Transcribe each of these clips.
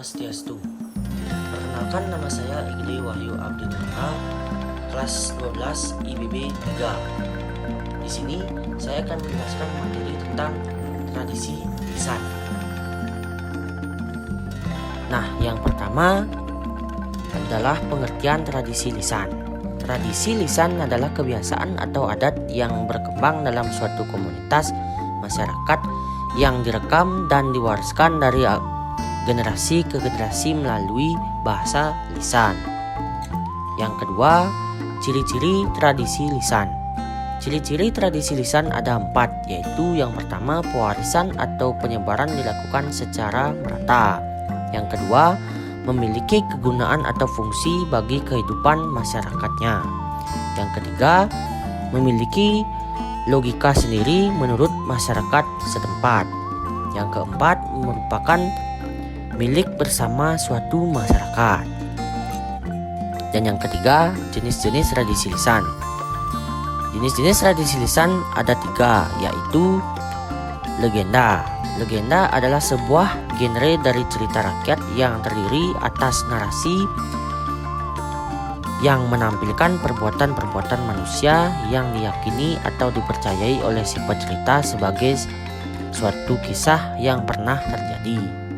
Swastiastu. Perkenalkan, nama saya Igede Wahyu Abdinurha, kelas 12 IBB 3. Di sini saya akan menjelaskan materi tentang tradisi lisan. Nah, yang pertama adalah pengertian tradisi lisan. Tradisi lisan adalah kebiasaan atau adat yang berkembang dalam suatu komunitas masyarakat yang direkam dan diwariskan dari generasi ke generasi melalui bahasa lisan. Yang kedua, ciri-ciri tradisi lisan. Ciri-ciri tradisi lisan ada 4, yaitu yang pertama, pewarisan atau penyebaran dilakukan secara merata. Yang kedua, memiliki kegunaan atau fungsi bagi kehidupan masyarakatnya. Yang ketiga, memiliki logika sendiri menurut masyarakat setempat. Yang keempat, merupakan milik bersama suatu masyarakat. Dan yang ketiga, jenis-jenis tradisi lisan. Jenis-jenis tradisi lisan ada 3, yaitu legenda. Legenda adalah sebuah genre dari cerita rakyat yang terdiri atas narasi yang menampilkan perbuatan-perbuatan manusia yang diyakini atau dipercayai oleh si pencerita sebagai suatu kisah yang pernah terjadi.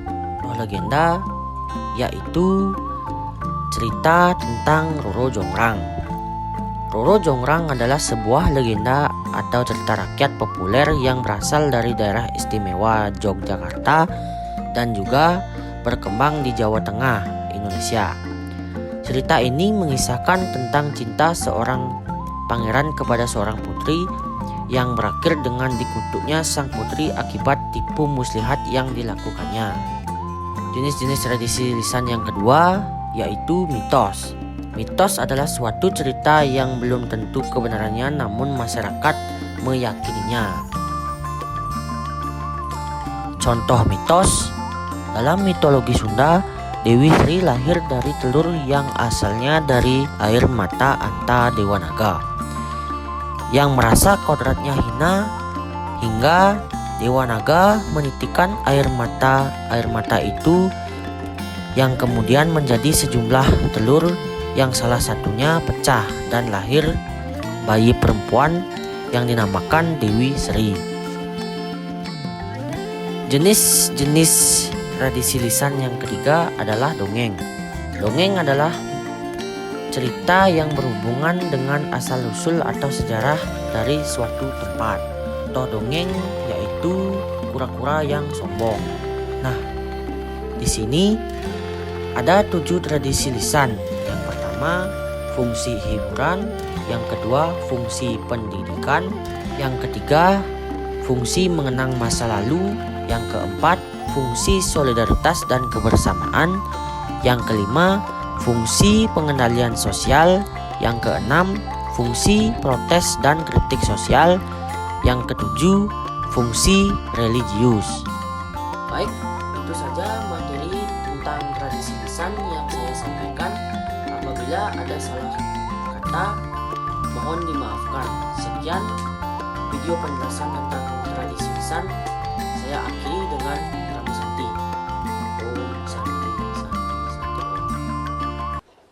Legenda yaitu cerita tentang Roro Jongrang. Roro Jongrang adalah sebuah legenda atau cerita rakyat populer yang berasal dari daerah istimewa Yogyakarta dan juga berkembang di Jawa Tengah, Indonesia. Cerita ini mengisahkan tentang cinta seorang pangeran kepada seorang putri yang berakhir dengan dikutuknya sang putri akibat tipu muslihat yang dilakukannya. Jenis-jenis tradisi lisan yang kedua yaitu mitos. Mitos adalah suatu cerita yang belum tentu kebenarannya namun masyarakat meyakininya. Contoh mitos, dalam mitologi Sunda, Dewi Sri lahir dari telur yang asalnya dari air mata Anta Dewa Naga yang merasa kodratnya hina hingga Dewa Naga menitikan air mata itu yang kemudian menjadi sejumlah telur yang salah satunya pecah dan lahir bayi perempuan yang dinamakan Dewi Sri. Jenis-jenis tradisi lisan yang ketiga adalah dongeng. Dongeng adalah cerita yang berhubungan dengan asal-usul atau sejarah dari suatu tempat. Contoh dongeng yaitu kura-kura yang sombong. Nah, di sini ada 7 tradisi lisan. Yang pertama, fungsi hiburan. Yang kedua, fungsi pendidikan. Yang ketiga, fungsi mengenang masa lalu. Yang keempat, fungsi solidaritas dan kebersamaan. Yang kelima, fungsi pengendalian sosial. Yang keenam, fungsi protes dan kritik sosial. Yang ketujuh, fungsi religius. Baik, itu saja materi tentang tradisi lisan yang saya sampaikan. Apabila ada salah kata, mohon dimaafkan. Sekian video penjelasan tentang tradisi lisan. Saya akhiri dengan